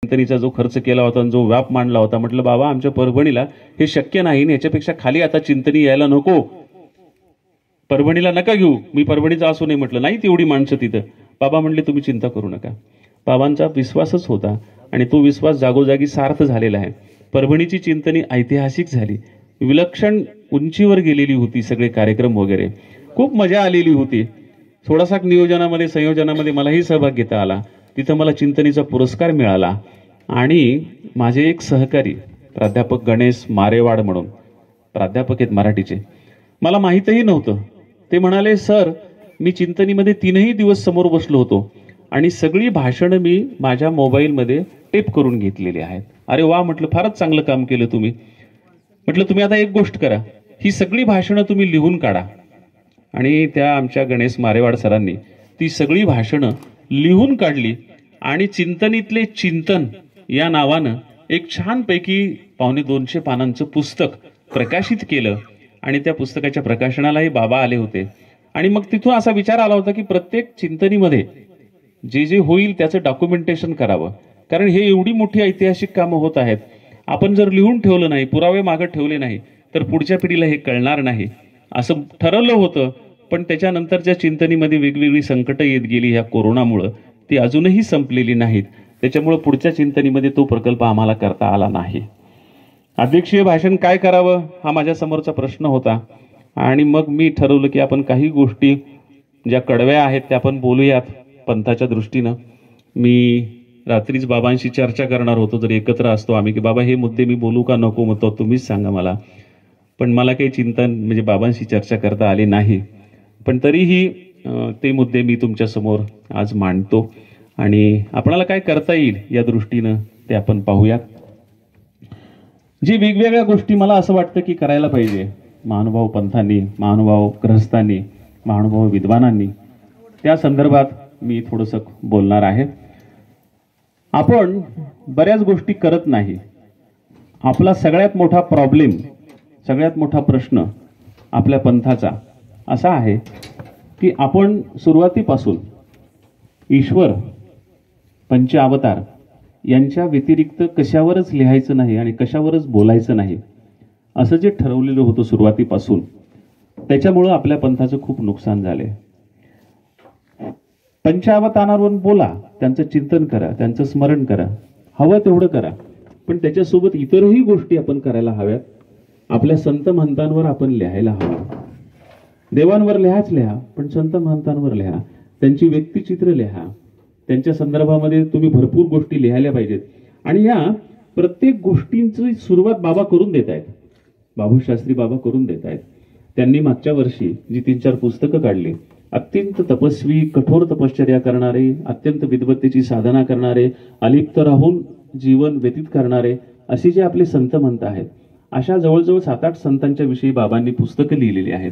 चिंतनीचा जो खर्च केला होता आणि जो व्याप मांडला होता, म्हटलं बाबा आमच्या परभणीला हे शक्य नाही, याच्यापेक्षा खाली आता चिंतनी यायला नको, परभणीला नका घेऊ, मी परभणीचा असू नये. म्हटलं नाही तेवढी माणसं तिथं. बाबा म्हणले तुम्ही चिंता करू नका. बाबांचा विश्वासच होता आणि तो विश्वास जागोजागी सार्थ झालेला आहे. परभणीची चिंतनी ऐतिहासिक झाली, विलक्षण उंचीवर गेलेली होती. सगळे कार्यक्रम वगैरे खूप मजा आलेली होती. थोडासा नियोजनामध्ये संयोजनामध्ये मलाही सहभाग घेता आला. तिथं मला चिंतनीचा पुरस्कार मिळाला आणि माझे एक सहकारी प्राध्यापक गणेश मारेवाड म्हणून प्राध्यापक आहेत मराठीचे, मला माहीतही नव्हतं. ते म्हणाले सर मी चिंतनीमध्ये 3 दिवस समोर बसलो होतो आणि सगळी भाषणं मी माझ्या मोबाईलमध्ये टेप करून घेतलेली आहेत. अरे वा म्हटलं, फारच चांगलं काम केलं तुम्ही. म्हटलं तुम्ही आता एक गोष्ट करा, ही सगळी भाषणं तुम्ही लिहून काढा. आणि त्या आमच्या गणेश मारेवाड सरांनी ती सगळी भाषणं लिहून काढली आणि चिंतनीतले चिंतन या नावानं एक छानपैकी 250 पानांचं पुस्तक प्रकाशित केलं. आणि त्या पुस्तकाच्या प्रकाशनालाही बाबा आले होते. आणि मग तिथून असा विचार आला होता की प्रत्येक चिंतनीमध्ये जे जे होईल त्याचं डॉक्युमेंटेशन करावं, कारण हे एवढी मोठी ऐतिहासिक कामं होत आहेत. आपण जर लिहून ठेवलं नाही, पुरावे मागे ठेवले नाही, तर पुढच्या पिढीला हे कळणार नाही. असं ठरवलं होतं. पण त्याच्यानंतरच्या चिंतनीमध्ये वेगवेगळी संकटं येत गेली ह्या कोरोनामुळं, ती अजूनही संपलेली नाहीत. त्याच्यामुळं पुढच्या चिंतनीमध्ये तो प्रकल्प आम्हाला करता आला नाही. अध्यक्षीय भाषण काय करावं हा माझ्या समोरचा प्रश्न होता. आणि मग मी ठरवलं की आपण काही गोष्टी ज्या कडव्या आहेत त्या आपण बोलूयात पंथाच्या दृष्टीनं. मी रात्रीच बाबांशी चर्चा करणार होतो, जर एकत्र असतो आम्ही, की बाबा हे मुद्दे मी बोलू का नको, मग तो तुम्हीच सांगा मला. पण मला काही चिंतन म्हणजे बाबांशी चर्चा करता आली नाही. पण तरीही ते मुद्दे मी तुमच्या समोर आज मांडतो आणि आपणाला काय करता येईल या दृष्टीनं ते आपण पाहूया. जी वेगवेगळ्या गोष्टी मला असं वाटतं की करायला पाहिजे महानुभाव पंथांनी, महानुभाव ग्रहस्थांनी, महानुभाव विद्वानांनी, त्या संदर्भात मी थोडंसं बोलणार आहे. आपण बऱ्याच गोष्टी करत नाही. आपला सगळ्यात मोठा प्रॉब्लेम, सगळ्यात मोठा प्रश्न आपल्या पंथाचा असा आहे की आपण सुरुवातीपासून ईश्वर, पंचावतार यांच्या व्यतिरिक्त कशावरच लिहायचं नाही आणि कशावरच बोलायचं नाही असं जे ठरवलेलं होतं सुरुवातीपासून, त्याच्यामुळं आपल्या पंथाचं खूप नुकसान झाले. पंचावतारांवर बोला, त्यांचं चिंतन करा, त्यांचं स्मरण करा, हवं तेवढं करा, पण त्याच्यासोबत इतरही गोष्टी आपण करायला हव्यात. आपल्या संत महंतांवर आपण लिहायला हवं. देवांवर लिहाच लिहा, पण संत महंतांवर लिहा, त्यांची व्यक्तिचित्र लिहा, त्यांच्या संदर्भामध्ये तुम्ही भरपूर गोष्टी लिहायला पाहिजेत. आणि या प्रत्येक गोष्टींची सुरुवात बाबा करून देत आहेत, बाबूशास्त्री बाबा करून देत आहेत. त्यांनी मागच्या वर्षी जी 3-4 पुस्तकं काढली, अत्यंत तपस्वी, कठोर तपश्चर्या करणारे, अत्यंत विद्वत्तेची साधना करणारे, अलिप्त राहून जीवन व्यतीत करणारे असे जे आपले संत महंत आहेत, अशा जवळजवळ 7-8 संतांच्या विषयी बाबांनी पुस्तकं लिहिलेली आहेत.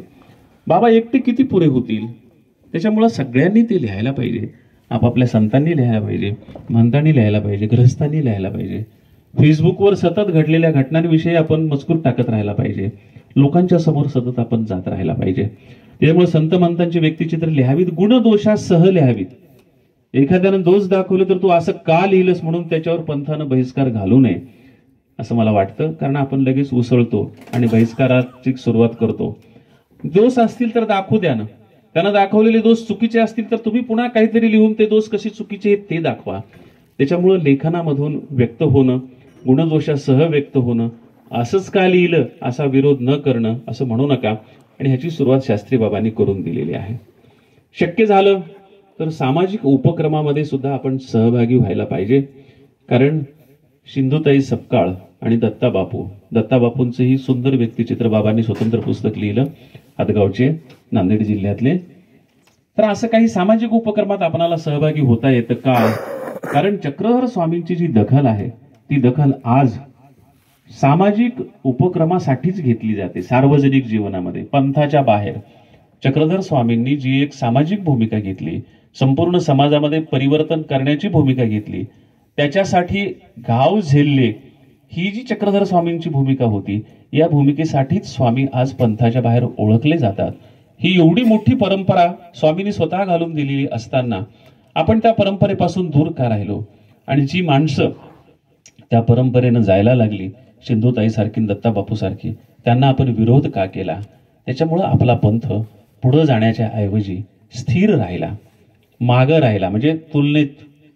बाबा एकटे किती पुरे होतील, त्याच्यामुळं सगळ्यांनी ते लिहायला पाहिजे. आपापल्या संतांनी लिहायला पाहिजे, महंतांनी लिहायला पाहिजे, गृहस्थांनी लिहायला पाहिजे. फेसबुकवर सतत घडलेल्या घटनांविषयी आपण मजकूर टाकत राहायला पाहिजे. लोकांच्या समोर सतत आपण जात राहायला पाहिजे. त्यामुळे संत महंतांची व्यक्तिचित्र लिहावीत, गुणदोषासह लिहावीत. एखाद्यानं दोष दाखवले तर तू असं का लिहिलंस म्हणून त्याच्यावर पंथानं बहिष्कार घालू नये असं मला वाटतं. कारण आपण लगेच उसळतो आणि बहिष्काराची सुरुवात करतो. दोष असतील तर दाखवू द्या ना, त्यांना दाखवलेले दोष चुकीचे असतील तर तुम्ही पुन्हा काहीतरी लिहून ते दोष कसे चुकीचे आहेत ते दाखवा. त्याच्यामुळं लेखनामधून व्यक्त होणं, गुणदोषासह व्यक्त होणं, असंच का लिहिलं असा विरोध न करणं असं म्हणू नका. आणि ह्याची सुरुवात शास्त्री बाबांनी करून दिलेली आहे. शक्य झालं तर सामाजिक उपक्रमामध्ये सुद्धा आपण सहभागी व्हायला पाहिजे. कारण सिंधुताई सपकाळ आणि दत्ताबापूंचंही सुंदर व्यक्तिचित्र बाबांनी स्वतंत्र पुस्तक लिहिलं, हातगावचे, नांदेड जिल्ह्यातले. तर असं काही सामाजिक उपक्रमात आपणाला सहभागी होता येतं का? कारण चक्रधर स्वामींची जी दखल आहे ती दखल आज सामाजिक उपक्रमासाठीच घेतली जाते. सार्वजनिक जीवनामध्ये, पंथाच्या बाहेर चक्रधर स्वामींनी जी एक सामाजिक भूमिका घेतली, संपूर्ण समाजामध्ये परिवर्तन करण्याची भूमिका घेतली, त्याच्यासाठी घाव झेलले, ही जी चक्रधर स्वामींची भूमिका होती, या भूमिकेसाठीच स्वामी आज पंथाच्या बाहेर ओळखले जातात. ही एवढी मोठी परंपरा स्वामींनी स्वतः घालून दिलेली असताना आपण त्या परंपरेपासून दूर का राहिलो? आणि जी माणसं त्या परंपरेनं जायला लागली, सिंधुताईसारखी, दत्ताबापूसारखी, त्यांना आपण विरोध का केला? त्याच्यामुळं आपला पंथ पुढं जाण्याच्या ऐवजी स्थिर राहिला, मागं राहिला. म्हणजे तुलनेत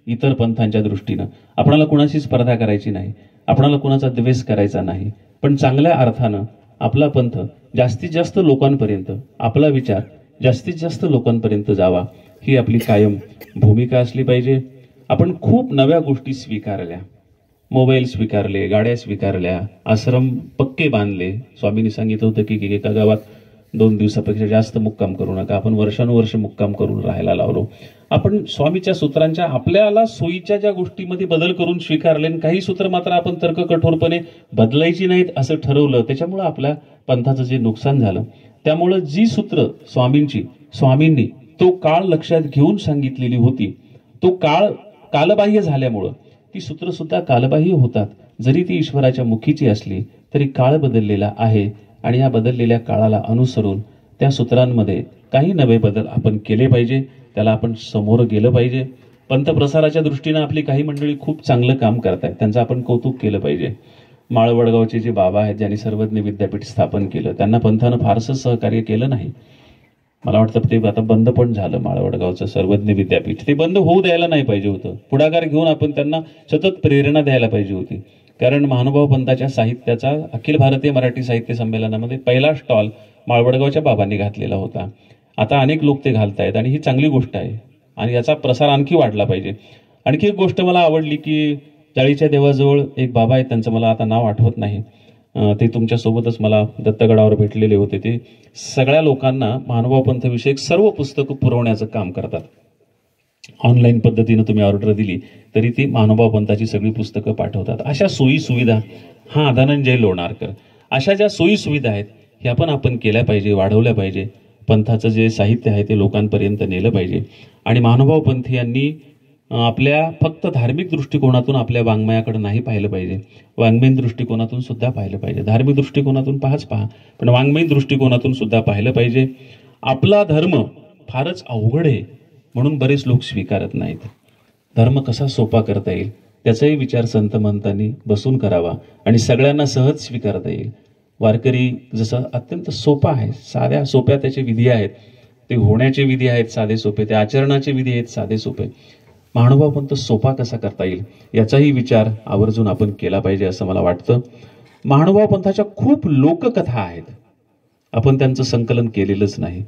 इतर पंथांच्या दृष्टीनं आपणाला कुणाशी स्पर्धा करायची नाही, आपणाला कुणाचा द्वेष करायचा नाही, पण चांगल्या अर्थानं आपला पंथ जास्तीत जास्त लोकांपर्यंत, आपला विचार जास्तीत जास्त लोकांपर्यंत जावा, ही आपली कायम भूमिका असली पाहिजे. आपण खूप नव्या गोष्टी स्वीकारल्या, मोबाईल स्वीकारले, गाड्या स्वीकारल्या, आश्रम पक्के बांधले. स्वामींनी सांगितलं होतं की एका गावात 2 दिवसापेक्षा जास्त मुक्काम करू नका. आपण वर्षानुवर्ष मुक्काम करून राहायला लावलो. आपण स्वामीच्या सूत्रांच्या आपल्याला सोयीच्या ज्या गोष्टीमध्ये बदल करून स्वीकारले, काही सूत्र मात्र आपण तर्क कठोरपणे बदलायची नाहीत असं ठरवलं. त्याच्यामुळं आपल्या पंथाचं जे नुकसान झालं. त्यामुळं जी सूत्र स्वामींनी तो काळ लक्षात घेऊन सांगितलेली होती, तो काळ कालबाह्य झाल्यामुळं ती सूत्र सुद्धा कालबाह्य होतात. जरी ती ईश्वराच्या मुखीची असली तरी काळ बदललेला आहे आणि या बदललेल्या काळाला अनुसरून त्या सूत्रांमध्ये काही नवे बदल आपण केले पाहिजे. त्याला आपण समोर गेलं पाहिजे. पंथप्रसाराच्या दृष्टीनं आपली काही मंडळी खूप चांगलं काम करतायत, त्यांचं आपण कौतुक केलं पाहिजे. माळवडगावचे जे बाबा आहेत, ज्यांनी सर्वज्ञ विद्यापीठ स्थापन केलं, त्यांना पंथानं फारसं सहकार्य केलं नाही. मला वाटतं ते आता बंद पण झालं. माळवडगावचं सर्वज्ञ विद्यापीठ ते बंद होऊ द्यायला नाही पाहिजे होतं. पुढाकार घेऊन आपण त्यांना सतत प्रेरणा द्यायला पाहिजे होती. कारण महानुभाव पंथाच्या साहित्याचा अखिल भारतीय मराठी साहित्य संमेलनामध्ये पहिला स्टॉल माळवडगावच्या बाबांनी घातलेला होता. आता अनेक लोक ते घालतायत आणि ही चांगली गोष्ट आहे आणि याचा प्रसार आणखी वाढला पाहिजे. आणखी एक गोष्ट मला आवडली की चाळीच्या देवाजवळ एक बाबा आहेत, त्यांचं मला आता नाव आठवत नाही, ते तुमच्यासोबतच मला दत्तगडावर भेटलेले होते. ते सगळ्या लोकांना महानुभाव पंथविषयक सर्व पुस्तकं पुरवण्याचं काम करतात. ऑनलाईन पद्धतीनं तुम्ही ऑर्डर दिली तरी ती महानुभाव पंथाची सगळी पुस्तकं पाठवतात. अशा सोयी सुविधा, हा धनंजय लोणारकर, अशा ज्या सोयी सुविधा आहेत ह्या पण आपण केल्या पाहिजे, वाढवल्या पाहिजे. पंथाचं जे साहित्य आहे ते लोकांपर्यंत नेलं पाहिजे. आणि महानुभाव पंथी यांनी आपल्या फक्त धार्मिक दृष्टिकोनातून आपल्या वाङ्मयाकडे नाही पाहिलं पाहिजे, वाङ्मयीन दृष्टिकोनातून सुद्धा पाहिलं पाहिजे. धार्मिक दृष्टिकोनातून पहा, पण वाङ्मयीन दृष्टिकोनातून सुद्धा पाहिलं पाहिजे. आपला धर्म फारच अवघड आहे म्हणून बरेच लोक स्वीकारत नाहीत. धर्म कसा सोपा करता येईल त्याचाही विचार संत महंतांनी बसून करावा आणि सगळ्यांना सहज स्वीकारता येईल. वारकरी जसं अत्यंत सोपा आहे, साध्या सोप्या त्याचे विधी आहेत, ते होण्याचे विधी आहेत साधे सोपे, ते आचरणाचे विधी आहेत साधे सोपे. महानुभाव पंथ सोपा कसा करता येईल याचाही विचार आवर्जून आपण केला पाहिजे असं मला वाटतं. महानुभाव पंथाच्या खूप लोककथा आहेत, आपण त्यांचं संकलन केलेलंच नाही.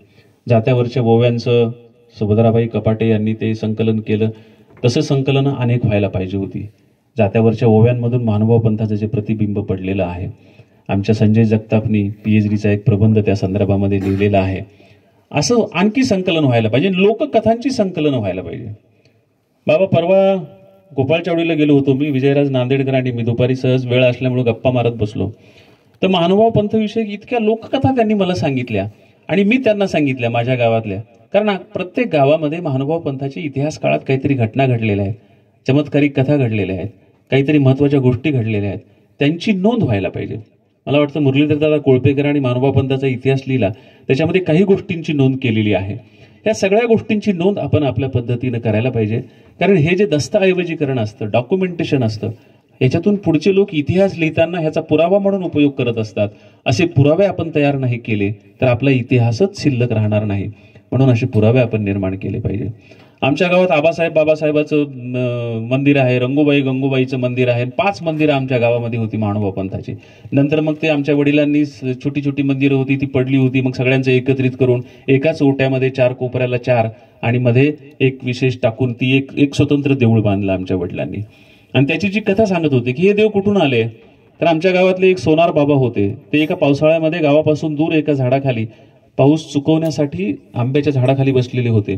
जात्यावरच्या ओव्यांचं सुभद्राबाई कपाटे यांनी ते संकलन केलं, तसं संकलन अनेक व्हायला पाहिजे होती. जात्यावरच्या ओव्यांमधून महानुभाव पंथाचं जे प्रतिबिंब पडलेलं आहे, आमच्या संजय जगतापनी PhDचा एक प्रबंध त्या संदर्भामध्ये लिहिलेला आहे. असं आणखी संकलन व्हायला पाहिजे, लोककथांची संकलन व्हायला पाहिजे. बाबा, परवा गोपाळ चावडीला गेलो होतो मी, विजयराज नांदेडकर आणि मी दुपारी सहज वेळ असल्यामुळे गप्पा मारत बसलो. तर महानुभाव पंथविषयक इतक्या लोककथा त्यांनी मला सांगितल्या आणि मी त्यांना सांगितल्या माझ्या गावातल्या. कारण प्रत्येक गावामध्ये महानुभाव पंथाच्या इतिहास काळात काहीतरी घटना घडलेल्या आहेत, चमत्कारिक कथा घडलेल्या आहेत, काहीतरी महत्त्वाच्या गोष्टी घडलेल्या आहेत, त्यांची नोंद व्हायला पाहिजे. मला वाटतं मुरलीधरदादा कोळपेकर आणि महानुभाव पंथाचा इतिहास लिहिला, त्याच्यामध्ये काही गोष्टींची नोंद केलेली आहे. या सगळ्या गोष्टींची नोंद आपण आपल्या पद्धतीनं करायला पाहिजे. कारण हे जे दस्तऐवजीकरण असतं, डॉक्युमेंटेशन असतं, याच्यातून पुढचे लोक इतिहास लिहिताना ह्याचा पुरावा म्हणून उपयोग करत असतात. असे पुरावे आपण तयार नाही केले तर आपला इतिहासच शिल्लक राहणार नाही. म्हणून असे पुरावे आपण निर्माण केले पाहिजे. आमच्या गावात आबासाहेब बाबासाहेबाचं मंदिर आहे, रंगूबाई गंगूबाईचं मंदिर आहे, 5 मंदिरं आमच्या गावामध्ये होती महानुभाव पंथाची. नंतर मग ते आमच्या वडिलांनी छोटी छोटी मंदिरं होती ती पडली होती, मग सगळ्यांचं एकत्रित करून एकाच ओट्यामध्ये 4 कोपऱ्याला 4 आणि मध्ये एक विशेष टाकून ती एक स्वतंत्र देऊळ बांधलं आमच्या वडिलांनी. आणि त्याची जी कथा सांगत होते की हे देव कुठून आले, तर आमच्या गावातले एक सोनार बाबा होते. ते एका पावसाळ्यामध्ये गावापासून दूर एका झाडाखाली पाऊस चुकवण्यासाठी आंब्याच्या झाडाखाली बसलेले होते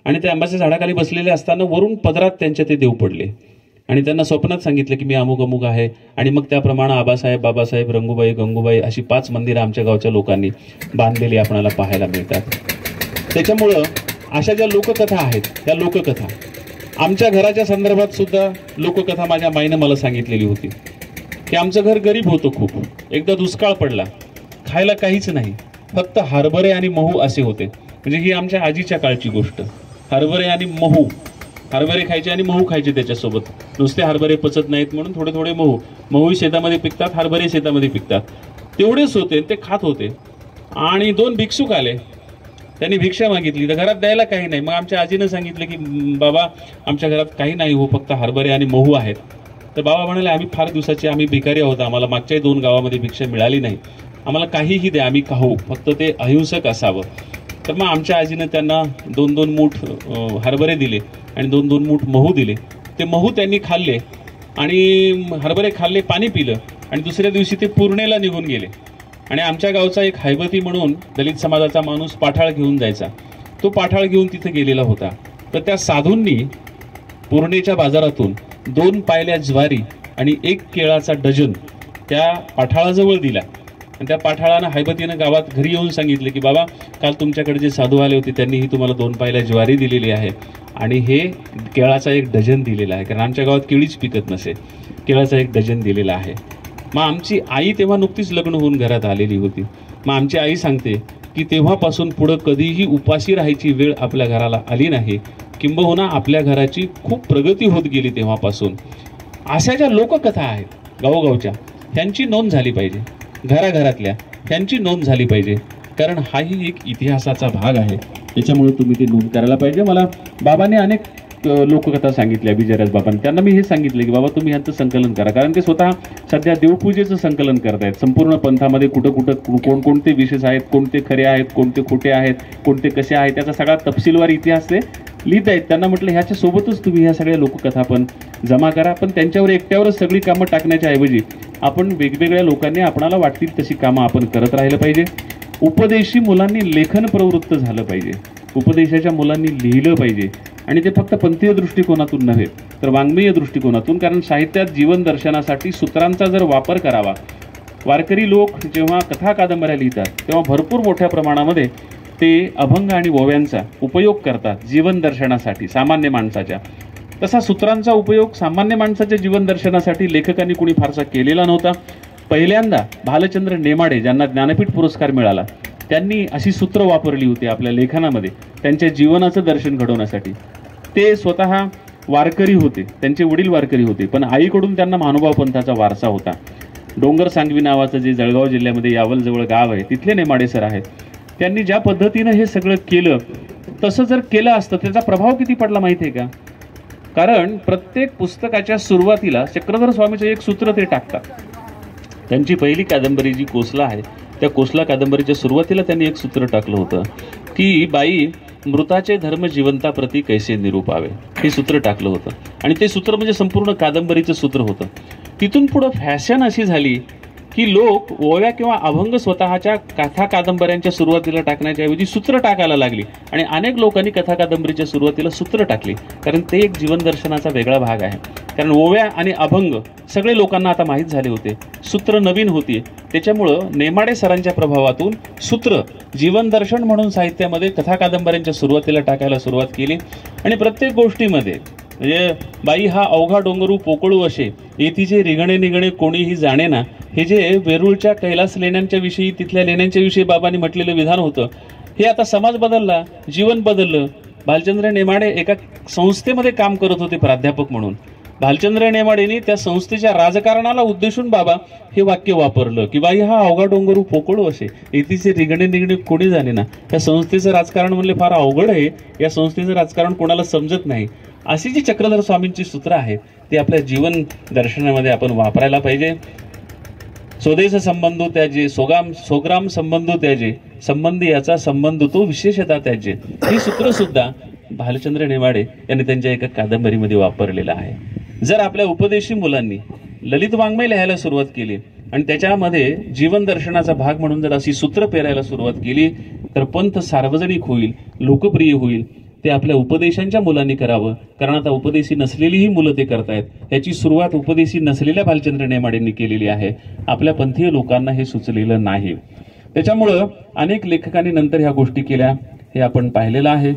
आणि त्या आंब्याच्या झाडाखाली बसलेले असताना वरून पदरात त्यांच्या ते देव पडले आणि त्यांना स्वप्नात सांगितलं की मी अमुक अमुक आहे. आणि मग त्याप्रमाणे आबासाहेब बाबासाहेब रंगूबाई गंगूबाई अशी 5 मंदिरं आमच्या गावच्या लोकांनी बांधलेली आपल्याला पाहायला मिळतात. त्याच्यामुळं अशा ज्या लोककथा आहेत त्या लोककथा, आमच्या घराच्या संदर्भात सुद्धा लोककथा माझ्या माईनं मला सांगितलेली होती की आमचं घर गरीब होतं खूप. एकदा दुष्काळ पडला, खायला काहीच नाही, फक्त हरभरे आणि महू असे होते. म्हणजे ही आमच्या आजीच्या काळची गोष्ट. हरभरे आणि महू हरभरे खायचे आणि महू खायचे त्याच्यासोबत. नुसते हरभरे पचत नाहीत म्हणून थोडे थोडे महू शेतामध्ये पिकतात, हरभरे शेतामध्ये पिकतात. तेवढेच होते, ते खात होते. आणि 2 भिक्षुक आले, त्यांनी भिक्षा मागितली, तर घरात द्यायला काही नाही. मग आमच्या आजीनं सांगितलं की बाबा आमच्या घरात काही नाही हो, फक्त हरभरे आणि महू आहेत. तर बाबा म्हणाले आम्ही फार दिवसाचे आम्ही भिकारी आहोत, आम्हाला मागच्याही 2 गावामध्ये भिक्षा मिळाली नाही, आम्हाला काहीही द्या, आम्ही खाऊ, फक्त ते अहिंसक असावं. तर मग आमच्या आजीनं त्यांना 2-2 मूठ हरभरे दिले आणि 2-2 मूठ महू दिले. ते महू त्यांनी खाल्ले आणि हरभरे खाल्ले, पाणी पिलं आणि दुसऱ्या दिवशी ते पूर्णेला निघून गेले. आणि आमच्या गावचा एक हैबती म्हणून दलित समाजाचा माणूस पाठाळ घेऊन जायचा, तो पाठाळ घेऊन तिथे गेलेला होता. तर त्या साधूंनी पूर्णेच्या बाजारातून 2 पायल्या ज्वारी आणि 1 केळाचा डझन त्या पाठाळाजवळ दिला. आणि त्या पाठाळानं हैबतीनं गावात घरी येऊन सांगितले की बाबा काल तुमच्याकडे जे साधू आले होते त्यांनीही तुम्हाला 2 पायल्या ज्वारी दिलेली आहे आणि हे केळाचा 1 डझन दिलेला आहे, कारण आमच्या गावात केळीच पिकत नसे, केळाचा 1 डझन दिलेला आहे. मग आमची आई तेव्हा नुकतीच लग्न होऊन घरात आलेली होती. मग आमची आई सांगते की तेव्हापासून पुढं कधीही उपाशी राहायची वेळ आपल्या घराला आली नाही, किंबहुना आपल्या घराची खूप प्रगती होत गेली तेव्हापासून. अशा ज्या लोककथा आहेत गावोगावच्या, ह्यांची नोंद झाली पाहिजे, घराघरातल्या ह्यांची नोंद झाली पाहिजे, कारण हाही एक इतिहासाचा भाग आहे. त्याच्यामुळे तुम्ही ते नोंद करायला पाहिजे. मला बाबांनी अनेक लोककथा सांगितल्या, विजयराज बाबांनी, त्यांना मी हे सांगितलं की बाबा तुम्ही ह्यांचं संकलन करा, कारण ते स्वतः सध्या देवपूजेचं संकलन करतायत. संपूर्ण पंथामध्ये कुठं कुठं कोणकोणते विशेष आहेत, कोणते खरे आहेत, कोणते खोटे आहेत, कोणते कसे आहेत, त्याचा सगळा तपशीलवार इतिहास ते लिहित आहेत. त्यांना म्हटलं ह्याच्या सोबतच तुम्ही ह्या सगळ्या लोककथा पण जमा करा, पण त्यांच्यावर एकट्यावरच सगळी कामं टाकण्याच्या ऐवजी आपण वेगवेगळ्या लोकांनी आपणाला वाटतील तशी कामं आपण करत राहिलं पाहिजे. उपदेशी मुलांनी लेखन प्रवृत्त झालं पाहिजे, उपदेशाच्या मुलांनी लिहिलं पाहिजे, आणि ते फक्त पंथीय दृष्टिकोनातून नव्हे तर वाङ्मयीय दृष्टिकोनातून. कारण साहित्यात जीवन दर्शनासाठी सूत्रांचा जर वापर करावा, वारकरी लोक जेव्हा कथा कादंबऱ्या लिहितात तेव्हा भरपूर मोठ्या प्रमाणामध्ये ते अभंग आणि ओव्यांचा उपयोग करतात जीवन दर्शनासाठी सामान्य माणसाच्या. तसा सूत्रांचा उपयोग सामान्य माणसाच्या जीवन दर्शनासाठी लेखकांनी कुणी फारसा केलेला नव्हता. पहिल्यांदा भालचंद्र नेमाडे, ज्यांना ज्ञानपीठ पुरस्कार मिळाला, त्यांनी अशी सूत्र वापरली होती आपल्या लेखनामध्ये त्यांच्या जीवनाचं दर्शन घडवण्यासाठी. ते स्वतः वारकरी होते, त्यांचे वडील वारकरी होते, पण आईकडून त्यांना महानुभाव पंथाचा वारसा होता. डोंगर सांगवी नावाचं जे जळगाव जिल्ह्यामध्ये यावलजवळ गाव आहे, तिथले नेमाडे सर आहेत. त्यांनी ज्या पद्धतीनं हे सगळं केलं, तसं जर केलं असतं त्याचा प्रभाव किती पडला माहिती आहे का? कारण प्रत्येक पुस्तकाच्या सुरुवातीला चक्रधर स्वामीचं एक सूत्र ते टाकतात. त्यांची पहिली कादंबरी जी कोसला आहे, त्या कोसला कादंबरीच्या सुरुवातीला त्यांनी एक सूत्र टाकलं होतं की बाई मृताचे धर्म जिवंताप्रती कैसे निरूपावे, हे सूत्र टाकलं होतं. आणि ते सूत्र म्हणजे संपूर्ण कादंबरीचं सूत्र होतं. तिथून पुढं फॅशन अशी झाली की लोक ओव्या किंवा अभंग स्वतःच्या कथा कादंबऱ्यांच्या सुरुवातीला टाकण्याच्या ऐवजी सूत्र टाकायला लागली, आणि अनेक लोकांनी कथा कादंबरीच्या सुरुवातीला सूत्र टाकली, कारण ते एक जीवन दर्शनाचा वेगळा भाग आहे. कारण ओव्या आणि अभंग सगळे लोकांना आता माहीत झाले होते, सूत्र नवीन होती. त्याच्यामुळं नेमाडे सरांच्या प्रभावातून सूत्र जीवन दर्शन म्हणून साहित्यामध्ये कथा कादंबऱ्यांच्या सुरुवातीला टाकायला सुरुवात केली. आणि प्रत्येक गोष्टीमध्ये म्हणजे बाई हा अवघा डोंगरू पोकळू असे येतीचे रिगणे निगणे कोणीही जाणे ना, हे जे वेरूळच्या कैलास लेण्यांच्या विषयी, तिथल्या लेण्यांच्या विषयी बाबांनी म्हटलेलं विधान होतं, हे आता समाज बदलला, जीवन बदललं. भालचंद्र नेमाडे एका संस्थेमध्ये काम करत होते प्राध्यापक म्हणून. भालचंद्र नेमाडेंनी त्या संस्थेच्या राजकारणाला उद्देशून बाबा हे वाक्य वापरलं की बाई हा अवघा डोंगरू पोकळू असे येतीचे रिगणे निगणे कोणी जाणे ना. त्या संस्थेचं राजकारण म्हणले फार अवघड आहे, या संस्थेचं राजकारण कोणाला समजत नाही. अशी जी चक्रधर स्वामींची सूत्र आहेत ती आपल्या जीवन दर्शनामध्ये आपण वापरायला पाहिजे. स्वदेश संबंधो त्याजे, सोग्राम संबंधो त्याजे, संबंधी याचा संबंध तो विशेषता त्याचे, ही सूत्र सुद्धा भालचंद्र नेमाडे यांनी त्यांच्या एका कादंबरीमध्ये वापरलेलं आहे. जर आपल्या उपदेशी मुलांनी ललित वाङ्मय लिहायला सुरुवात केली आणि त्याच्यामध्ये जीवन दर्शनाचा भाग म्हणून जर अशी सूत्र पेरायला सुरुवात केली तर पंथ सार्वजनिक होईल, लोकप्रिय होईल. ते आपल्या उपदेशांच्या मुलांनी करावं, कारण आता उपदेशी नसलेलीही मुलं ते करतायत. याची सुरुवात उपदेशी नसलेल्या भालचंद्र नेमाडेंनी केलेली आहे. आपल्या पंथीय लोकांना हे सुचलेलं नाही. त्याच्यामुळं अनेक लेखकांनी नंतर ह्या गोष्टी केल्या, हे आपण पाहिलेलं आहे.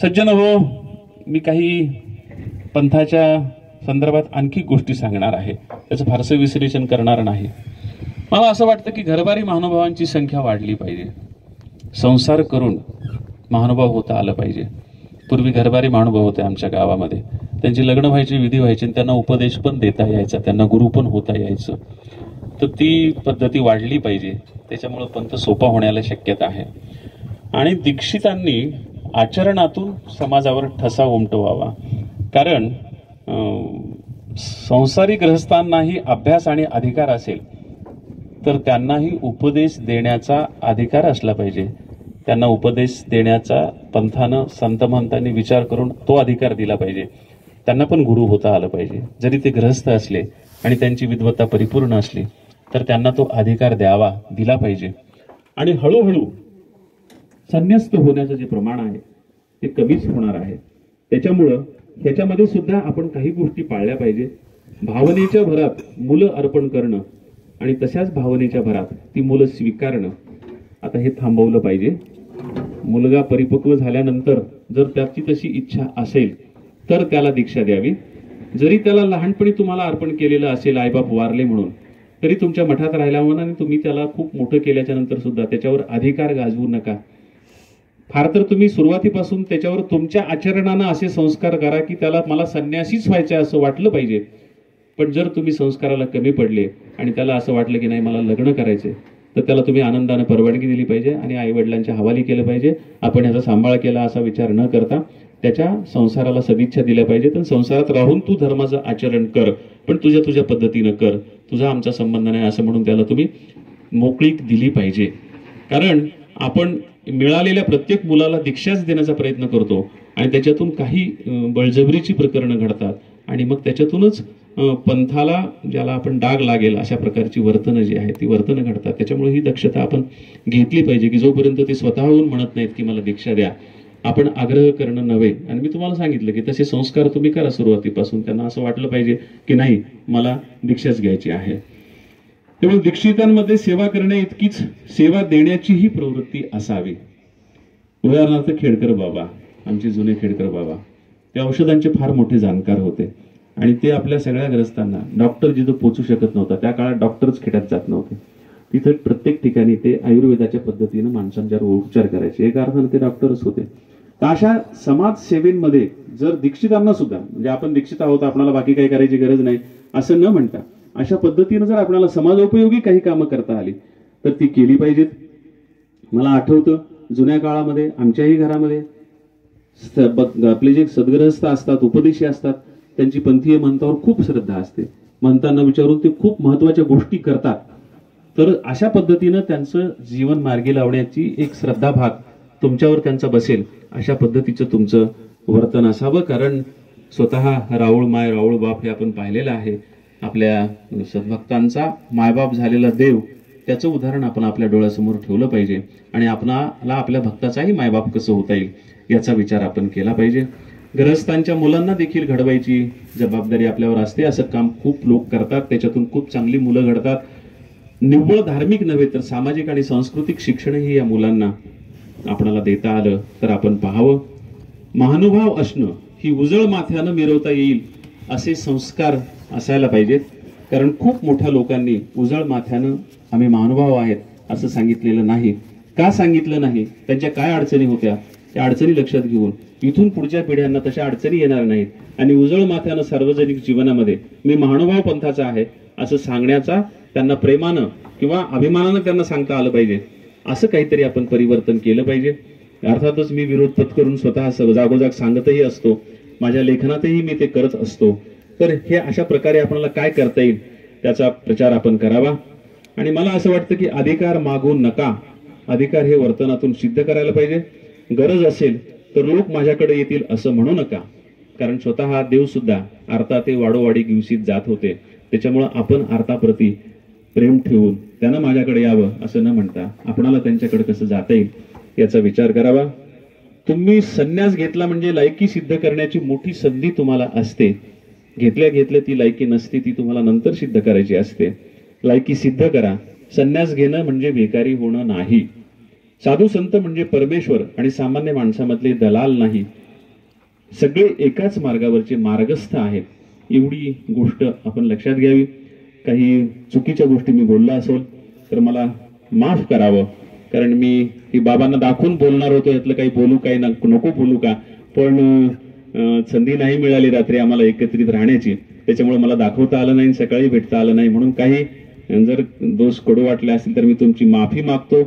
सज्जन हो, मी काही पंथाच्या संदर्भात आणखी गोष्टी सांगणार आहे, त्याचं फारसं विश्लेषण करणार नाही. मला असं वाटतं की घरबारी महानुभावांची संख्या वाढली पाहिजे, संसार करून महानुभाव होता आलं पाहिजे. पूर्वी घरबारी महानुभाव होते आमच्या गावामध्ये, त्यांची लग्न व्हायची, विधी व्हायची, त्यांना उपदेश पण देता यायचा, त्यांना गुरु पण होता यायचं. तर ती पद्धती वाढली पाहिजे, त्याच्यामुळं पंथ सोपा होण्याला शक्यता आहे. आणि दीक्षितांनी आचरणातून समाजावर ठसा उमटवावा. कारण संसारी गृहस्थांनाही अभ्यास आणि अधिकार असेल तर त्यांनाही उपदेश देण्याचा अधिकार असला पाहिजे. त्यांना उपदेश देण्याचा पंथानं संत महंतांनी विचार करून तो अधिकार दिला पाहिजे. त्यांना पण गुरु होता आलं पाहिजे. जरी ते गृहस्थ असले आणि त्यांची विद्वत्ता परिपूर्ण असली तर त्यांना तो अधिकार द्यावा, दिला पाहिजे. आणि हळूहळू संन्यस्त होण्याचं जे प्रमाण आहे ते कमीच होणार आहे. त्याच्यामुळं ह्याच्यामध्ये सुद्धा आपण काही गोष्टी पाळल्या पाहिजे. भावनेच्या भरात मुलं अर्पण करणं आणि तशाच भावनेच्या भरात ती मुलं स्वीकारणं, आता हे थांबवलं पाहिजे. मुलगा परिपक्व झाल्यानंतर जर त्याची तशी इच्छा असेल तर त्याला दीक्षा द्यावी. जरी त्याला लहानपणी तुम्हाला अर्पण केलेलं असेल, आईबाप वारले म्हणून, तरी तुमच्या मठात राहिला म्हणून आणि तुम्ही त्याला खूप मोठं केल्याच्या नंतर सुद्धा त्याच्यावर अधिकार गाजवू नका. फार तर तुम्ही सुरुवातीपासून त्याच्यावर तुमच्या आचरणानं असे संस्कार करा की त्याला मला संन्यासीच व्हायचे असं वाटलं पाहिजे. पण जर तुम्ही संस्काराला कमी पडले आणि त्याला असं वाटलं की नाही मला लग्न करायचे, तर त्याला तुम्ही आनंदाने परवानगी दिली पाहिजे आणि आई वडिलांच्या हवाली केलं पाहिजे. आपण ह्याचा सांभाळ केला असा विचार न करता त्याच्या संसाराला सदिच्छा दिल्या पाहिजे. तर संसारात राहून तू धर्माचं आचरण कर, पण तुझ्या पद्धतीनं कर, तुझा आमचा संबंध नाही असं म्हणून त्याला तुम्ही मोकळीक दिली पाहिजे. कारण आपण मिळालेल्या प्रत्येक मुलाला दीक्षाच देण्याचा प्रयत्न करतो आणि त्याच्यातून काही बळजबरीची प्रकरणं घडतात आणि मग त्याच्यातूनच पंथाला ज्याला आपण डाग लागेल अशा प्रकारची वर्तनं जी आहे ती वर्तनं घडतात. त्याच्यामुळे ही दक्षता आपण घेतली पाहिजे की जोपर्यंत ते स्वतःहून म्हणत नाहीत की मला दीक्षा द्या, आपण आग्रह करणं नव्हे. आणि मी तुम्हाला सांगितलं की तसे संस्कार तुम्ही करा सुरुवातीपासून. त्यांना असं वाटलं पाहिजे की नाही मला दीक्षाच घ्यायची आहे. त्यामुळे दीक्षितांमध्ये सेवा करण्या इतकीच सेवा देण्याचीही प्रवृत्ती असावी. उदाहरणार्थ खेडकर बाबा, आमचे जुने खेडकर बाबा, ते औषधांचे फार मोठे जाणकार होते आणि ते आपल्या सगळ्या ग्रस्तांना, डॉक्टर जिथं पोचू शकत नव्हता त्या काळात डॉक्टरच खेड्यात जात नव्हते, तिथे प्रत्येक ठिकाणी ते आयुर्वेदाच्या पद्धतीनं माणसांच्यावर उपचार करायचे. एक अर्थानं ते डॉक्टरच होते. तर अशा समाज सेवेमध्ये जर दीक्षितांना सुद्धा, म्हणजे आपण दीक्षित आहोत आपल्याला बाकी काही करायची गरज नाही असं न म्हणता, अशा पद्धतीनं जर आपल्याला समाजोपयोगी काही कामं करता आली तर ती केली पाहिजेत. मला आठवतं जुन्या काळामध्ये आमच्याही घरामध्ये आपले जे सद्गृहस्थ असतात, उपदेशी असतात, त्यांची पंथीय महंतावर खूप श्रद्धा असते. महंतांना विचारून ते खूप महत्वाच्या गोष्टी करतात. तर अशा पद्धतीनं त्यांचं जीवन मार्गी लावण्याची एक श्रद्धा भाग तुमच्यावर त्यांचा बसेल अशा पद्धतीचं तुमचं वर्तन असावं. कारण स्वतः राऊळ माय राऊळ बाप हे आपण पाहिलेलं आहे. आपल्या सद्भक्तांचा मायबाप झालेला देव, त्याचं उदाहरण आपण आपल्या डोळ्यासमोर ठेवलं पाहिजे आणि आपणाला आपल्या भक्ताचाही मायबाप कसं होता येईल याचा विचार आपण केला पाहिजे. ग्रहस्थांच्या मुलांना देखील घडवायची जबाबदारी आपल्यावर असते. असं काम खूप लोक करतात, त्याच्यातून खूप चांगली मुलं घडतात. निव्वळ धार्मिक नव्हे तर सामाजिक आणि सांस्कृतिक शिक्षणही या मुलांना आपणाला देता आलं तर आपण पाहावं. महानुभाव असणं ही उजळ माथ्यानं मिरवता येईल असे संस्कार असायला पाहिजेत. कारण खूप मोठ्या लोकांनी उजळ माथ्यानं आम्ही महानुभाव आहेत असं सांगितलेलं नाही. का सांगितलं नाही, त्यांच्या काय अडचणी होत्या त्या अडचणी लक्षात घेऊन इथून पुढच्या पिढ्यांना तशा अडचणी येणार नाहीत आणि उजळ माथ्यानं सार्वजनिक जीवनामध्ये मी महानुभाव पंथाचा आहे असं सांगण्याचा त्यांना प्रेमानं किंवा अभिमानानं त्यांना सांगता आलं पाहिजे. असं काहीतरी आपण परिवर्तन केलं पाहिजे. अर्थातच मी विरोध पत्करून स्वतः जागोजाग सांगतही असतो, माझ्या लेखनातही मी ते करत असतो. तर हे अशा प्रकारे आपल्याला काय करता येईल त्याचा प्रचार आपण करावा. आणि मला असं वाटतं की अधिकार मागू नका, अधिकार हे वर्तनातून सिद्ध करायला पाहिजे. गरज असेल तर लोक माझ्याकडे येतील असं म्हणू नका, कारण स्वतः देव सुद्धा अर्थात ते वाडोवाडी दिवशीत जात होते. त्याच्यामुळं आपण अर्थाप्रती प्रेम ठेवून त्यांना माझ्याकडे यावं असं न म्हणता आपणाला त्यांच्याकडे कसं जाता येईल याचा विचार करावा. तुम्ही संन्यास घेतला म्हणजे लायकी सिद्ध करण्याची मोठी संधी तुम्हाला असते. घेतल्या घेतल्या ती लायकी नसते, ती तुम्हाला नंतर सिद्ध करायची असते. लायकी सिद्ध करा. संन्यास घेणं म्हणजे भिकारी होणं नाही. साधू संत म्हणजे परमेश्वर आणि सामान्य माणसामधले दलाल नाही, सगळे एकाच मार्गावरचे मार्गस्थ आहेत. एवढी गोष्ट आपण लक्षात घ्यावी. काही चुकीच्या गोष्टी मी बोलला असेल तर मला माफ करावं, कारण मी ही बाबांना दाखवून बोलणार होतो, यातलं काही बोलू काही नको बोलू का, पण संधी नाही मिळाली रात्री आम्हाला एकत्रित राहण्याची, त्याच्यामुळे मला दाखवता आलं नाही, सकाळी भेटता आलं नाही. म्हणून काही जर दोष कडू वाटले असतील तर मी तुमची माफी मागतो.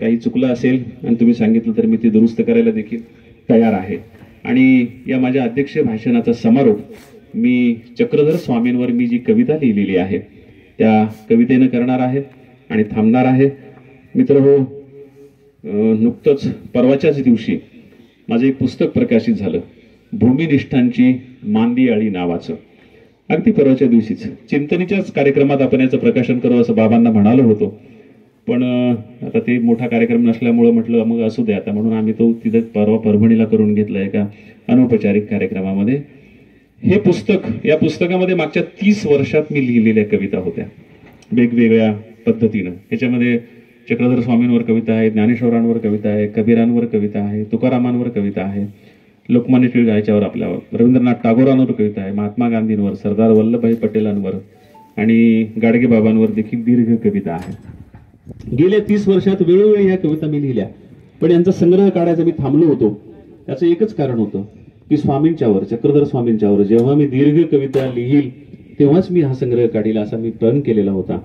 काही चुकलं असेल आणि तुम्ही सांगितलं तर मी ती दुरुस्त करायला देखील तयार आहे. आणि या माझ्या अध्यक्ष भाषणाचा समारोप मी चक्रधर स्वामींवर मी जी कविता लिहिलेली आहे त्या कवितेनं करणार आहे आणि थांबणार आहे. मित्र हो, नुकतंच परवाच्याच दिवशी माझं एक पुस्तक प्रकाशित झालं, भूमिनिष्ठांची मांदियाळी नावाचं. अगदी परवाच्या दिवशीच चिंतनीच्याच कार्यक्रमात आपण याचं प्रकाशन करू असं बाबांना म्हणालो होतो, पण आता ते मोठा कार्यक्रम नसल्यामुळं म्हटलं मग असू दे आता, म्हणून आम्ही तो तिथे परवा परभणीला करून घेतला एका अनौपचारिक कार्यक्रमामध्ये. हे पुस्तक, या पुस्तकामध्ये मागच्या 30 वर्षात मी लिहिलेल्या कविता होत्या वेगवेगळ्या पद्धतीनं. ह्याच्यामध्ये चक्रधर स्वामींवर कविता आहे, ज्ञानेश्वरांवर कविता आहे, कबीरांवर कविता आहे, तुकारामांवर कविता आहे, लोकमान्य टिळक याच्यावर आपल्यावर, रवींद्रनाथ टागोरांवर कविता आहे, महात्मा गांधींवर, सरदार वल्लभभाई पटेलांवर आणि गाडगे बाबांवर देखील दीर्घ कविता आहे. गेल्या 30 वर्षात वेळोवेळी ह्या कविता मी लिहिल्या, पण यांचा संग्रह काढायचा मी थांबलो होतो. त्याचं एकच कारण होतं की स्वामींच्यावर, चक्रधर स्वामींच्यावर जेव्हा मी दीर्घ कविता लिहील तेव्हाच मी हा संग्रह काढील असा मी प्रण केलेला होता.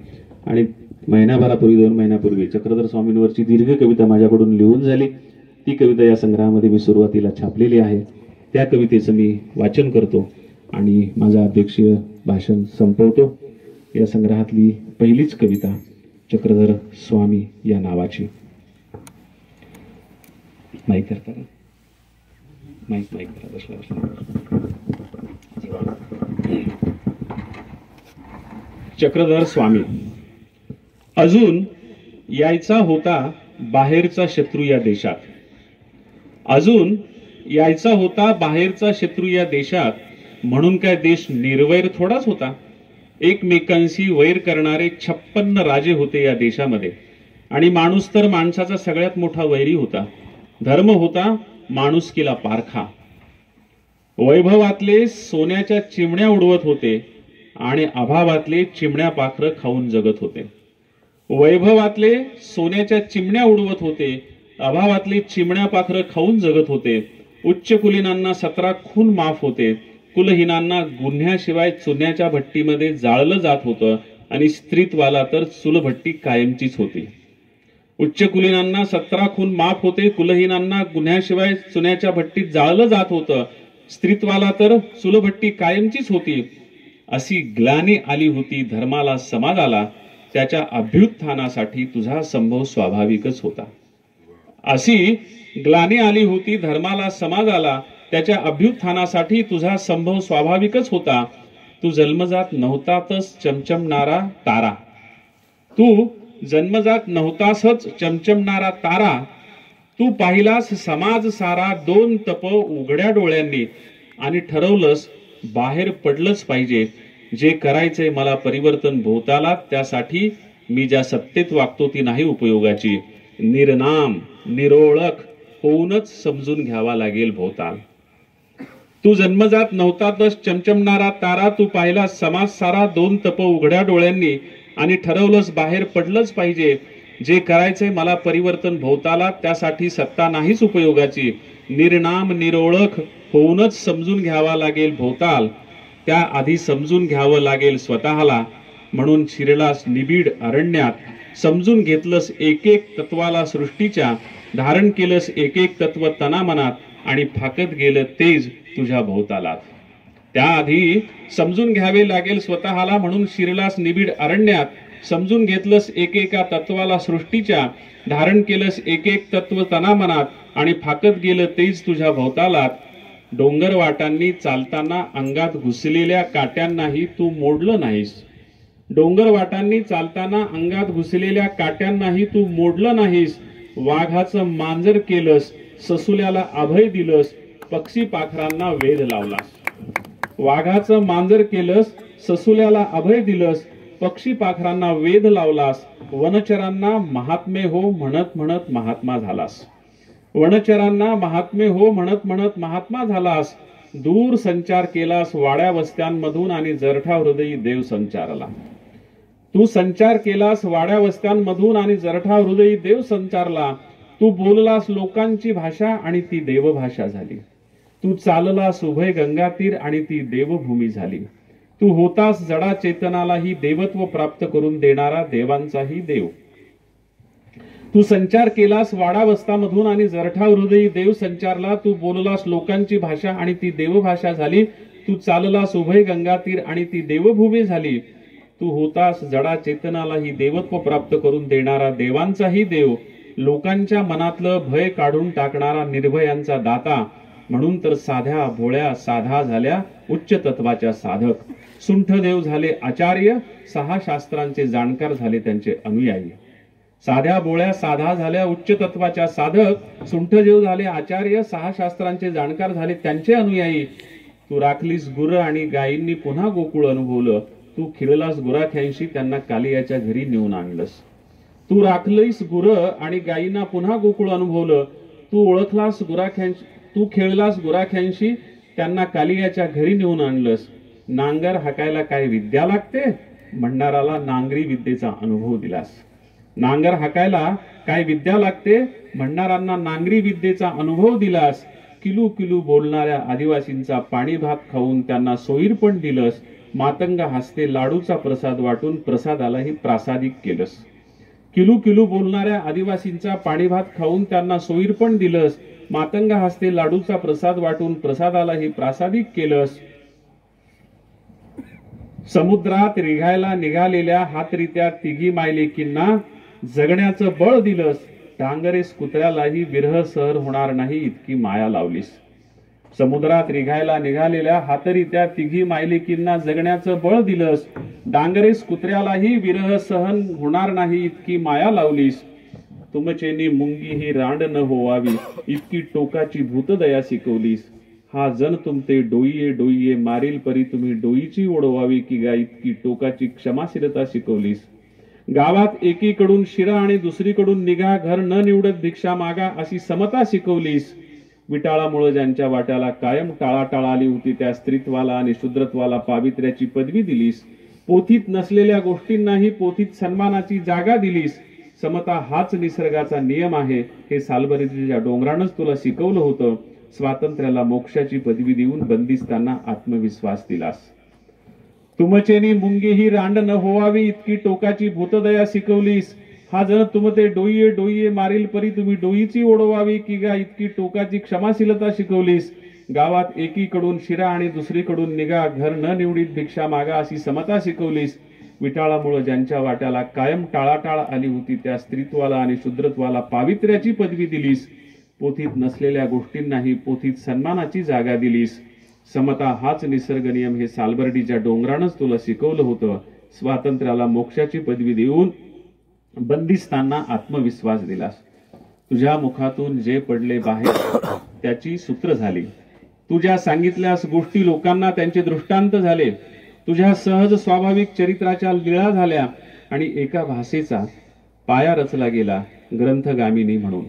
आणि महिनाभरापूर्वी, 2 महिन्यापूर्वी चक्रधर स्वामींवरची दीर्घ कविता माझ्याकडून लिहून झाली. ती कविता या संग्रहामध्ये मी सुरुवातीला छापलेली आहे. त्या कवितेचं मी वाचन करतो आणि माझं अध्यक्षीय भाषण संपवतो. या संग्रहातली पहिलीच कविता चक्रधर स्वामी या नावाची. माईक करता का? माईक करा, बसला. चक्रधर स्वामी. अजून यायचा होता बाहेरचा शत्रू या देशात, अजून यायचा होता बाहेरचा शत्रू या देशात, म्हणून काय देश निर्वैर थोडाच होता. एकमेकांशी वैर करणारे 56 राजे होते या देशामध्ये, आणि माणूस तर माणसाचा सगळ्यात मोठा वैरी होता. धर्म होता माणुसकीला पारखा. वैभवातले सोन्याच्या चिमण्या उडवत होते आणि अभावातले चिमण्या पाखरं खाऊन जगत होते. वैभवातले सोन्याच्या चिमण्या उडवत होते, अभावातले चिमण्या पाखरं खाऊन जगत होते. उच्च कुलीनांना 17 खून माफ होते, कुलहीनांना गुन्ह्याशिवाय चुन्याच्या भट्टीमध्ये जाळलं जात होतं, आणि स्त्रीत्वाला तर चुलभट्टी कायमचीच होती. उच्च कुलीनांना 17 खून माफ होते, कुलहीनांना गुन्ह्याशिवाय चुन्याच्या भट्टीत जाळलं जात होतं, स्त्रीत्वाला तर चुलभट्टी कायमचीच होती. अशी ग्लानी आली होती धर्माला समाजाला, त्याच्या अभ्युत्थानासाठी तुझा संभव स्वाभाविकच होता. अशी ग्लानी आली होती धर्माला समाजाला, त्याच्या अभ्युत्थानासाठी तुझा संभव स्वाभाविकच होता. तू जन्मजात नव्हतातच चमचमणारा तारा, तू जन्मजात नव्हतासच चमचमणारा तारा. तू पाहिलास समाज सारा 2 तप उघड्या डोळ्यांनी, आणि ठरवलंस बाहेर पडलंच पाहिजे. जे करायचंय मला परिवर्तन भोवताला, त्यासाठी मी ज्या सत्तेत वागतो ती नाही उपयोगाची. निर्नाम निरोळक होऊनच समजून घ्यावा लागेल भोवताल. तू जन्मजात नव्हतातच चमचमणारा तारा, तू पाहिला समाज सारा 2 तप उघड्या डोळ्यांनी, आणि ठरवलंस बाहेर पडलंच पाहिजे. जे करायचंय मला परिवर्तन भोवताला, त्यासाठी सत्ता नाहीच उपयोगाची. निर्नाम निरोळक होऊनच समजून घ्यावा लागेल भोवताल, त्याआधी समजून घ्यावं लागेल स्वतःला. म्हणून शिरलास निबिड अरण्यात, समजून घेतलंस एक एक तत्वाला सृष्टीच्या, धारण केलंस एक एक तत्व तनामनात, आणि फाकत गेलं तेज तुझ्या भोवतालात. त्याआधी समजून घ्यावे लागेल स्वतःला, म्हणून शिरलास निबिड अरण्यात, समजून घेतलंस एकेका तत्वाला सृष्टीच्या, धारण केलंस एक एक तत्व तनामनात, आणि फाकत गेलं तेज तुझ्या भोवतालात. डोंगर वाटांनी चालताना अंगात घुसलेल्या काट्यांनाही तू मोडलं नाहीस. डोंगर वाटांनी चालताना अंगात घुसलेल्या काट्यांनाही तू मोडलं नाहीस. वाघाचं मांजर केलंस, ससुल्याला अभय दिलंस, पक्षी पाखरांना वेध लावलास. वाघाचं मांजर केलंस, ससुल्याला अभय दिलंस, पक्षी पाखरांना वेध लावलास. वनचरांना महात्मे हो म्हणत म्हणत महात्मा झालास. वनचरांना महात्मे हो म्हणत म्हणत महात्मा झालास. दूर संचार केलास वाड्या वस्त्यांमधून, आणि जरठा हृदयी देव संचारला. तू संचार केलास वाड्या वस्त्यांमधून, आणि जरठा हृदयी देव संचारला. तू बोललास लोकांची भाषा, आणि ती देवभाषा झाली. तू चाललास उभय गंगातीर आणि ती देवभूमी झाली. तू होतास जडा चेतनालाही देवत्व प्राप्त करून देणारा देवांचाही देव. तू संचार केलास वाडावस्तामधून आणि जरठा हृदयी देव संचारला. तू बोललास लोकांची भाषा आणि ती देवभाषा झाली. तू चाललास उभय गंगातीर आणि ती देवभूमी झाली. तू होतास जडा चेतनालाही देवत्व प्राप्त करून देणारा देवांचाही देव. लोकांच्या मनातलं भय काढून टाकणारा निर्भयांचा दाता. म्हणून तर साध्या भोळ्या साधा झाल्या उच्च तत्वाच्या साधक. सुंठदेव झाले आचार्य, 6 शास्त्रांचे जाणकार झाले त्यांचे अनुयायी. साध्या भोळ्या साधा झाल्या उच्च तत्वाच्या साधक. सुंठदेव झाले आचार्य, 6 शास्त्रांचे जाणकार झाले त्यांचे अनुयायी. तू राखलीस गुर आणि गायींनी पुन्हा गोकुळ अनुभवलं. तू खिळलास गुराख्यांशी, त्यांना कालियाच्या घरी नेऊन आणलंस. तू राखलीस गुर आणि गायींना पुन्हा गोकुळ अनुभवलं. तू ओळखलास गुराख्यांशी, तू खेळलास गुराख्यांशी, त्यांना कालियाच्या घरी नेऊन आणलंस. नांगर हाकायला काय विद्या लागते, म्हणणाराला नांगरी विद्येचा अनुभव दिलास. नांगर हाकायला काय विद्या लागते, म्हणणाऱ्यांना नांगरी विद्येचा अनुभव दिलास. किलू किलू बोलणाऱ्या आदिवासींचा पाणी भात खाऊन त्यांना सोयीर पण दिलंस. मातंग हस्ते लाडूचा प्रसाद वाटून प्रसादालाही प्रासादिक केलंस. किलू किलू बोलणाऱ्या आदिवासींचा पाणी भात खाऊन त्यांना सोयीर पण दिलंस. मातंग हस्ते लाडूचा प्रसाद वाटून प्रसादालाही प्रासादिक केलंस. समुद्रात रिघायला निघालेल्या हातरित्या तिघी मायलेकींना जगण्याचं बळ दिलंस. डांगरेस कुत्र्यालाही विरह सहन होणार नाही इतकी माया लावलीस. समुद्रात रिघायला निघालेल्या हातरित्या तिघी मायलेकींना जगण्याचं बळ दिलंस. डांगरेस कुत्र्यालाही विरह सहन होणार नाही इतकी माया लावलीस. तुमचेनी मुंगी ही रांड न होवावी इतकी टोकाची भूतदया शिकवलीस. हा जन तुमते डोईये डोईये मारील परी तुम्ही डोईची ओढवावी की गा इतकी टोकाची क्षमाशीलता शिकवलीस. गावात एकीकडून शिरा आणि दुसरीकडून निघा, घर न निवडत भिक्षा मागा अशी समता शिकवलीस. विटाळामुळे ज्यांच्या वाट्याला कायम टाळाटाळ आली होती त्या स्त्रीत्वाला आणि शूद्रत्वाला पावित्र्याची पदवी दिलीस. पोथीत नसलेल्या गोष्टींनाही पोथीत सन्मानाची जागा दिलीस. समता हाच निसर्गाचा नियम आहे हे सालबरीच्या डोंगरानंच तुला शिकवलं होतं. स्वातंत्र्याला मोक्षाची पदवी देऊन बंदिस्तांना आत्मविश्वास दिलास. तुमचेनी मुंगी ही रांड न होवावी इतकी टोकाची भूतदया शिकवलीस. हा जण तुमते डोईये डोईये मारील परी तुम्ही डोईची ओढवावी की गा इतकी टोकाची क्षमाशीलता शिकवलीस. गावात एकीकडून शिरा आणि दुसरीकडून निघा, घर न निवडीत भिक्षा मागा अशी समता शिकवलीस. विटाळामुळे ज्यांच्या वाट्याला कायम टाळाटाळ आली होती त्या स्त्रीत्वाला आणि शूद्रत्वाला पावित्र्याची पदवी दिलीस. पोथीत नसलेल्या गोष्टींनाही पोथीत सन्मानाची जागा दिलीस. समता हाच निसर्ग नियम हे सालबर्डीच्या डोंगरानंच तुला शिकवलं होतं. स्वातंत्र्याला मोक्षाची पदवी देऊन बंदिस्तांना आत्मविश्वास दिलास. तुझ्या मुखातून जे पडले बाहेर त्याची सूत्र झाली. तुझ्या सांगितल्यास गोष्टी लोकांना त्यांचे दृष्टांत झाले. तुझ्या सहज स्वाभाविक चरित्राच्या लीळा झाल्या आणि एका भाषेचा पाया रचला गेला ग्रंथगामिनी म्हणून.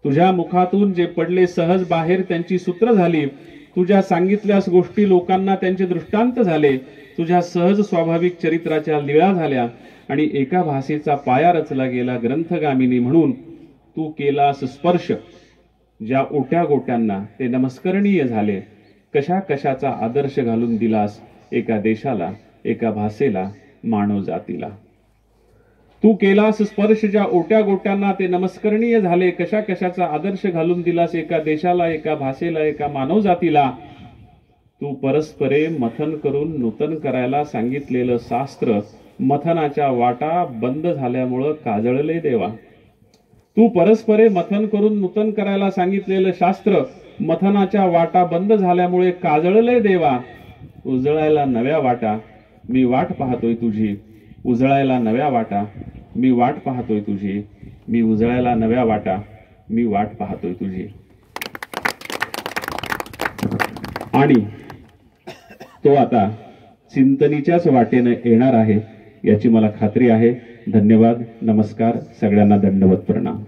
तुझ्या मुखातून जे पडले सहज बाहेर त्यांची सूत्र झाली. तुझ्या सांगितल्यास गोष्टी लोकांना त्यांचे दृष्टांत झाले. तुझ्या सहज स्वाभाविक चरित्राच्या लीळा झाल्या आणि एका भाषेचा पाया रचला गेला ग्रंथगामिनी म्हणून. तू केलास स्पर्श ज्या ओट्या गोट्यांना ते नमस्करणीय झाले. कशा कशाचा आदर्श घालून दिलास एका देशाला, एका भाषेला, मानव जातीला. तू केलास स्पर्श ज्या ओट्या गोट्यांना ते नमस्करणीय झाले. कशा कशाचा आदर्श घालून दिलास एका देशाला, एका भाषेला, एका मानव जातीला. तू परस्परे मथन करून नूतन करायला सांगितलेलं शास्त्र मथनाच्या वाटा बंद झाल्यामुळं काजळले देवा. तू परस्परे मथन करून नूतन करायला सांगितलेलं शास्त्र मथनाच्या वाटा बंद झाल्यामुळे काजळले देवा. उजळायला नव्या वाटा मी वाट पाहतोय तुझी. उजळायला नव्या वाटा मी वाट पाहतोय तुझी. मी उजळायला नव्या वाटा मी वाट पाहतोय तुझी. आणि तो आता चिंतनीच्याच वाटेने येणार आहे याची मला खात्री आहे. धन्यवाद. नमस्कार. सगळ्यांना दंडवत प्रणाम.